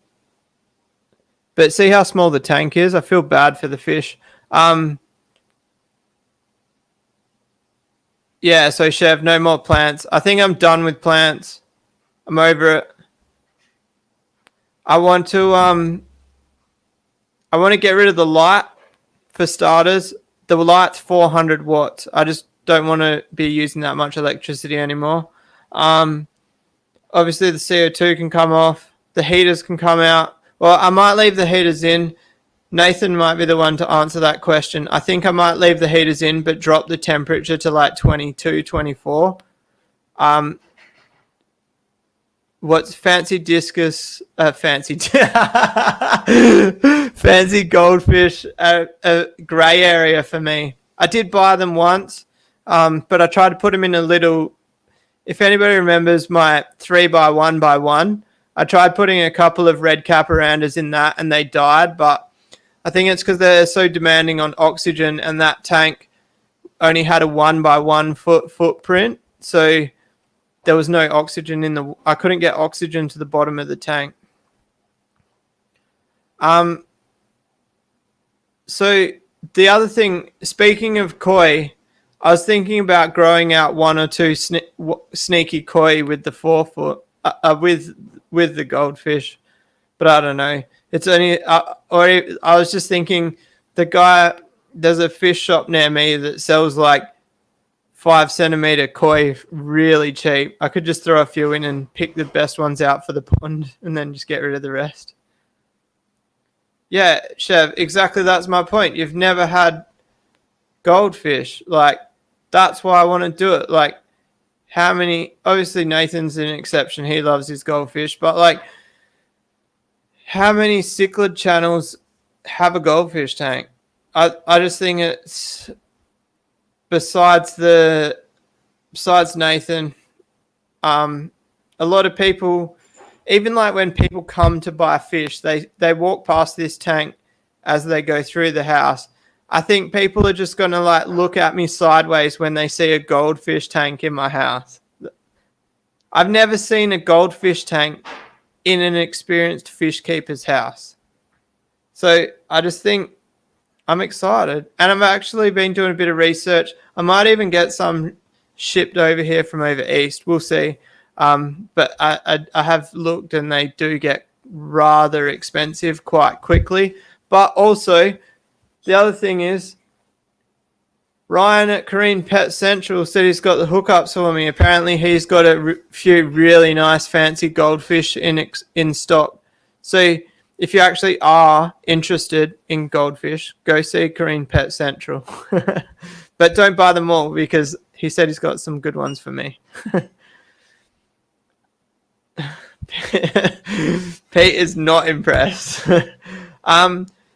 But see how small the tank is? I feel bad for the fish. Yeah, so Chev, no more plants. I think I'm done with plants. I'm over it. I want to get rid of the light for starters. The light's 400 watts. I just don't want to be using that much electricity anymore. Obviously the CO2 can come off. The heaters can come out. Well, I might leave the heaters in. Nathan might be the one to answer that question. I think I might leave the heaters in, but drop the temperature to like 22, 24. What's fancy discus? Fancy goldfish. A grey area for me. I did buy them once, but I tried to put them in a little. If anybody remembers my 3x1x1, I tried putting a couple of red caparanders in that, and they died. But I think it's because they're so demanding on oxygen, and that tank only had a 1x1 foot footprint, so there was no oxygen in the. I couldn't get oxygen to the bottom of the tank. So the other thing, speaking of koi, I was thinking about growing out 1 or 2 sneaky koi with the 4 foot, with the goldfish, but I don't know. It's only, or I was just thinking, there's a fish shop near me that sells like 5 centimeter koi really cheap. I could just throw a few in and pick the best ones out for the pond and then just get rid of the rest. Yeah, Chev, exactly. That's my point. You've never had goldfish. Like, that's why I want to do it. Like, how many, obviously Nathan's an exception. He loves his goldfish, but like, how many cichlid channels have a goldfish tank? I just think it's, besides Nathan, a lot of people, even like when people come to buy fish, they walk past this tank as they go through the house. I think people are just going to like look at me sideways when they see a goldfish tank in my house. I've never seen a goldfish tank in an experienced fish keeper's house. So I just think I'm excited. And I've actually been doing a bit of research. I might even get some shipped over here from over east. We'll see. But I have looked, and they do get rather expensive quite quickly. But also, the other thing is, Ryan at Korean Pet Central said he's got the hookups for me. Apparently, he's got a few really nice, fancy goldfish in stock. So if you actually are interested in goldfish, go see Korean Pet Central. But don't buy them all, because he said he's got some good ones for me. Pete is not impressed.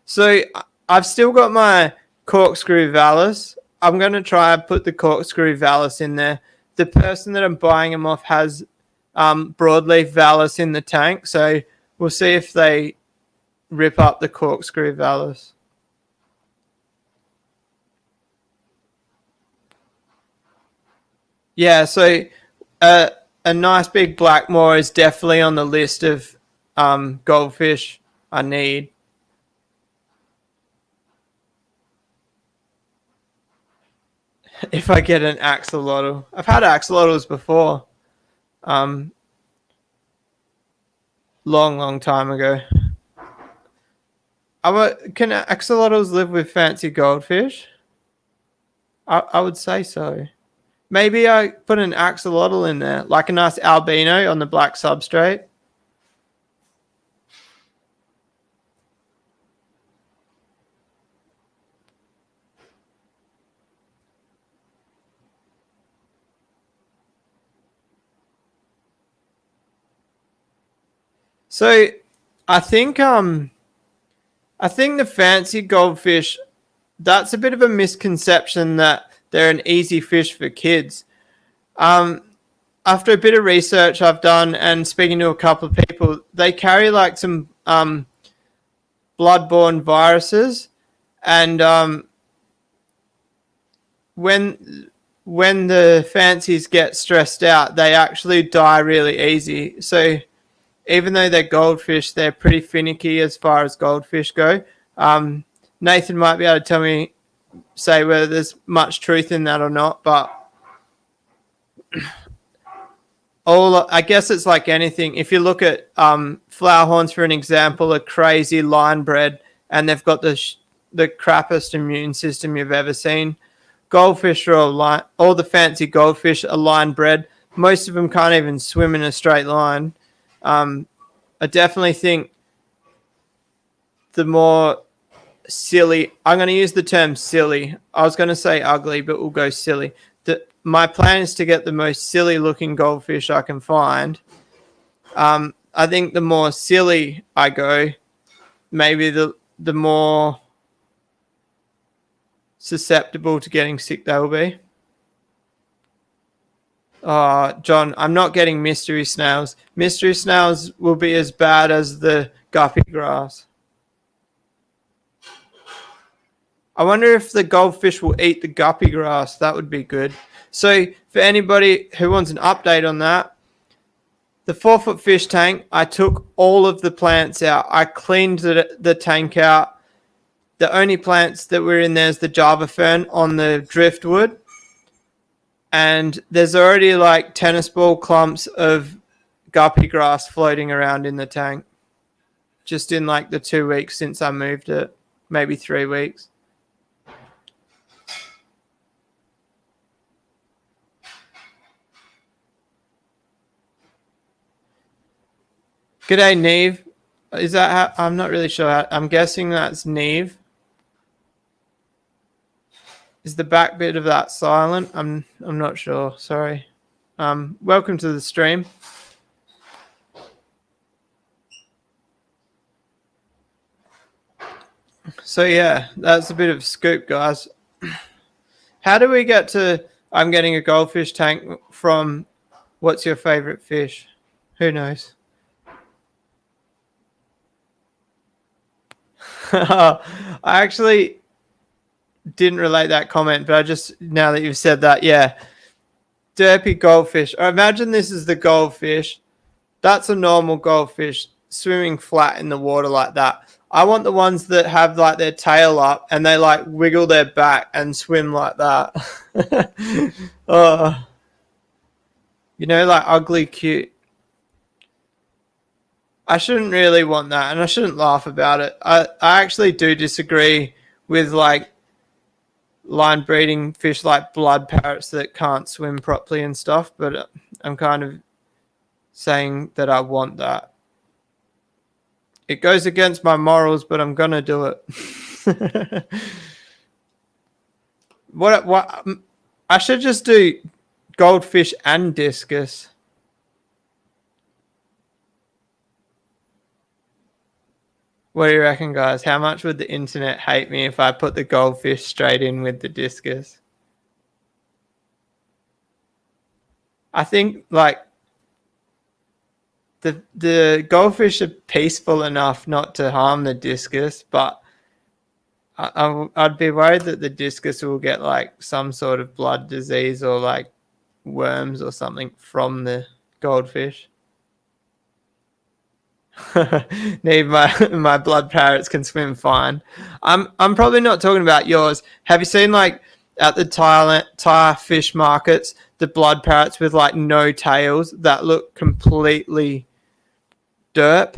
So I've still got my corkscrew Valis. I'm going to try and put the corkscrew Valis in there. The person that I'm buying them off has broadleaf valus in the tank. So we'll see if they rip up the corkscrew valus. Yeah, so a nice big Blackmore is definitely on the list of goldfish I need. If I get an axolotl. I've had axolotls before. Long time ago. Can axolotls live with fancy goldfish? I would say so. Maybe I put an axolotl in there, like a nice albino on the black substrate. So I think the fancy goldfish, that's a bit of a misconception that they're an easy fish for kids. After a bit of research I've done and speaking to a couple of people, they carry like some bloodborne viruses, and when the fancies get stressed out, they actually die really easy. So even though they're goldfish, they're pretty finicky as far as goldfish go. Nathan might be able to say whether there's much truth in that or not, but I guess it's like anything. If you look at flower horns, for an example, are crazy line bred, and they've got the crappiest immune system you've ever seen. Goldfish are all the fancy goldfish are line bred. Most of them can't even swim in a straight line. I definitely think the more silly, I'm going to use the term silly. I was going to say ugly, but we'll go silly. My plan is to get the most silly looking goldfish I can find. I think the more silly I go, maybe the more susceptible to getting sick they will be. John, I'm not getting mystery snails. Mystery snails will be as bad as the guppy grass. I wonder if the goldfish will eat the guppy grass. That would be good. So for anybody who wants an update on that, the 4-foot fish tank, I took all of the plants out. I cleaned the tank out. The only plants that were in there is the Java fern on the driftwood. And there's already like tennis ball clumps of guppy grass floating around in the tank. Just in like the 2 weeks since I moved it. Maybe 3 weeks. G'day, Neve. Is that how? I'm not really sure. I'm guessing that's Neve. Is the back bit of that silent? I'm not sure. Sorry. Welcome to the stream. So yeah, that's a bit of a scoop, guys. How do we get to I'm getting a goldfish tank from what's your favorite fish? Who knows? I actually didn't relate that comment, but I just, now that you've said that, yeah. Derpy goldfish. Imagine this is the goldfish. That's a normal goldfish swimming flat in the water like that. I want the ones that have like their tail up and they like wiggle their back and swim like that. Oh, you know, like ugly cute. I shouldn't really want that, and I shouldn't laugh about it. I actually do disagree with like line breeding fish like blood parrots that can't swim properly and stuff, but I'm kind of saying that I want that. It goes against my morals, but I'm gonna do it. What I should just do goldfish and discus. What do you reckon, guys? How much would the internet hate me if I put the goldfish straight in with the discus? I think, like, the goldfish are peaceful enough not to harm the discus, but I'd be worried that the discus will get like some sort of blood disease or like worms or something from the goldfish. Need my blood parrots can swim fine. I'm probably not talking about yours. Have you seen like at the Thai fish markets the blood parrots with like no tails that look completely derp?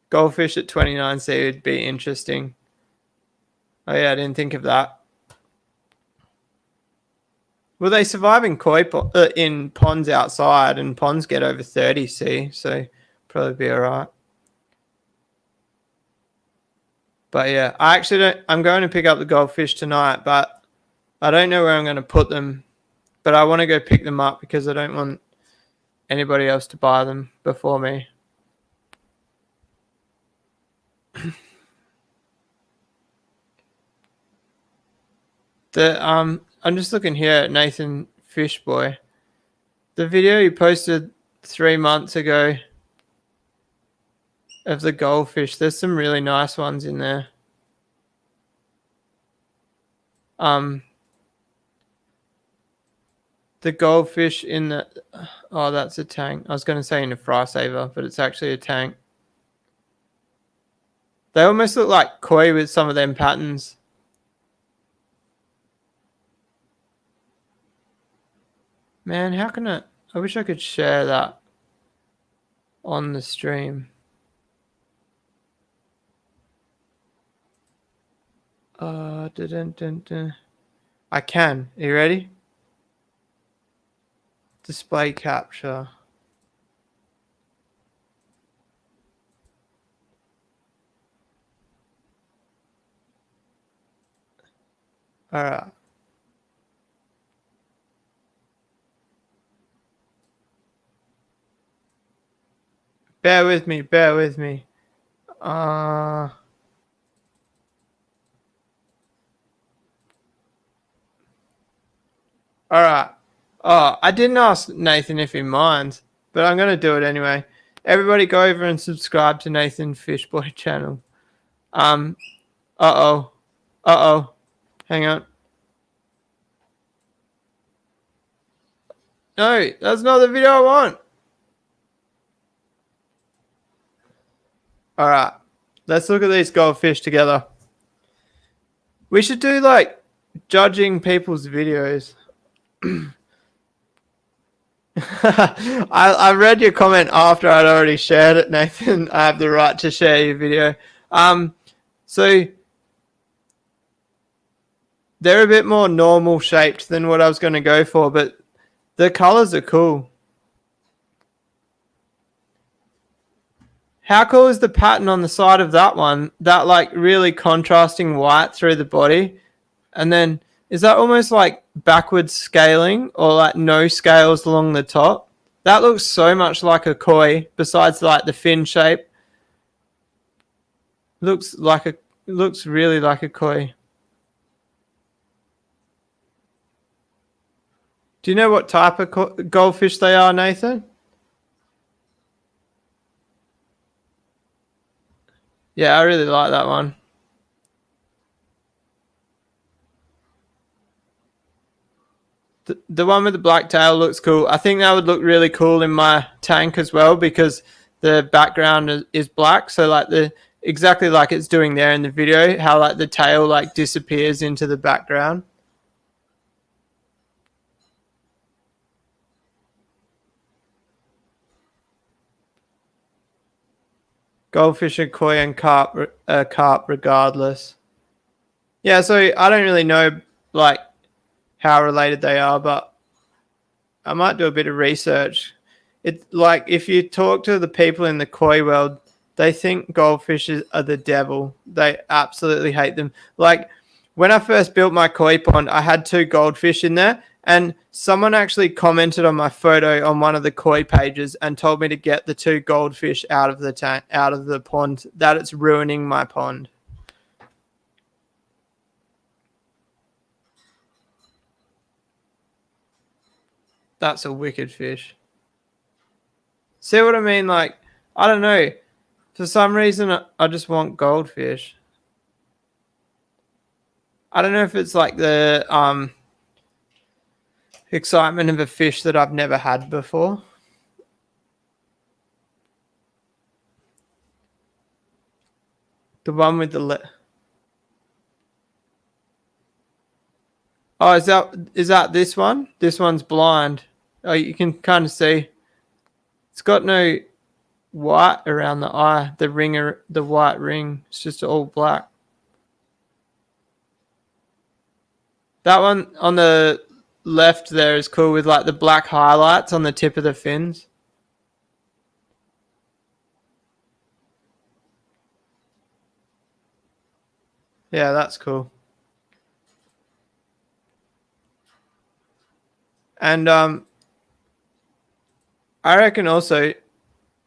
Goldfish at 29C would be interesting. Oh yeah, I didn't think of that. Well, they survive in in ponds outside, and ponds get over 30C, so probably be alright. But yeah, I actually don't. I'm going to pick up the goldfish tonight, but I don't know where I'm going to put them. But I want to go pick them up because I don't want anybody else to buy them before me. I'm just looking here at Nathan Fishboy. The video he posted 3 months ago of the goldfish. There's some really nice ones in there. The goldfish in the that's a tank. I was going to say in a fry saver, but it's actually a tank. They almost look like koi with some of them patterns. Man, how can I wish I could share that on the stream. I can. Are you ready? Display capture. All right. Bear with me. Bear with me. All right. Oh, I didn't ask Nathan if he minds, but I'm going to do it anyway. Everybody go over and subscribe to Nathan Fishboy channel. Uh-oh. Hang on. No, that's not the video I want. All right. Let's look at these goldfish together. We should do like judging people's videos. I read your comment after I'd already shared it, Nathan. I have the right to share your video. So they're a bit more normal shaped than what I was going to go for, but the colors are cool. How cool is the pattern on the side of that one? That like really contrasting white through the body. And then is that almost like backwards scaling or like no scales along the top? That looks so much like a koi besides like the fin shape. Looks really like a koi. Do you know what type of goldfish they are, Nathan? Yeah, I really like that one. The one with the black tail looks cool. I think that would look really cool in my tank as well because the background is black. So like exactly like it's doing there in the video, how like the tail like disappears into the background. Goldfish and koi and carp regardless. Yeah, so I don't really know like how related they are, but I might do a bit of research. It's like if you talk to the people in the koi world, they think goldfishes are the devil. They absolutely hate them. Like when I first built my koi pond, I had 2 goldfish in there, and someone actually commented on my photo on one of the koi pages and told me to get the 2 goldfish out of the pond, that it's ruining my pond. That's a wicked fish. See what I mean? Like, I don't know. For some reason, I just want goldfish. I don't know if it's like the excitement of a fish that I've never had before. The one with the oh, is that this one? This one's blind. Oh, you can kind of see. It's got no white around the eye. The white ring. It's just all black. That one on the left there is cool with like the black highlights on the tip of the fins. Yeah, that's cool. And I reckon also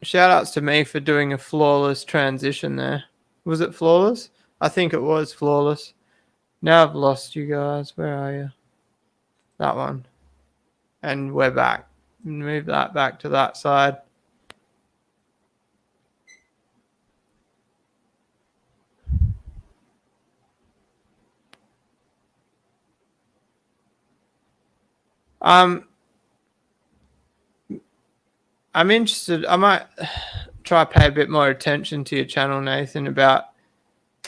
shout outs to me for doing a flawless transition there. Was it flawless? I think it was flawless. Now I've lost you guys. Where are you? That one. And we're back. Move that back to that side. I'm interested. I might try to pay a bit more attention to your channel, Nathan, about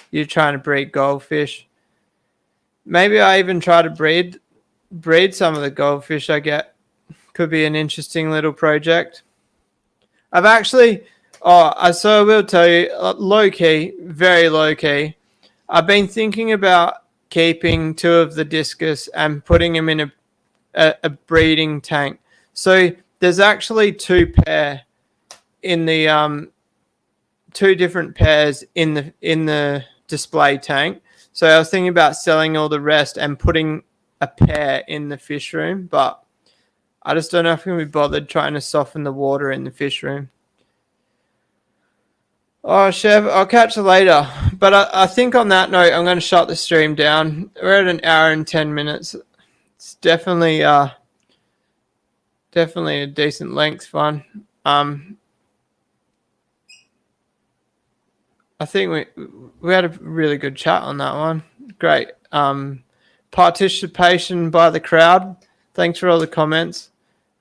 you trying to breed goldfish. Maybe I even try to breed some of the goldfish I get. Could be an interesting little project. I've actually, so I will tell you, low key, very low key. I've been thinking about keeping 2 of the discus and putting them in a breeding tank. So there's actually 2 pair in the 2 different pairs in the display tank. So I was thinking about selling all the rest and putting a pair in the fish room, but I just don't know if I'm going to be bothered trying to soften the water in the fish room. Oh, Chev, I'll catch you later. But I think on that note, I'm going to shut the stream down. We're at 1 hour and 10 minutes. It's definitely a decent length one. I think we had a really good chat on that one. Great participation by the crowd. Thanks for all the comments.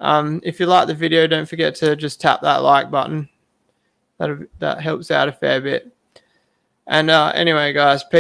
If you like the video, don't forget to just tap that like button. That helps out a fair bit. And anyway, guys, peace.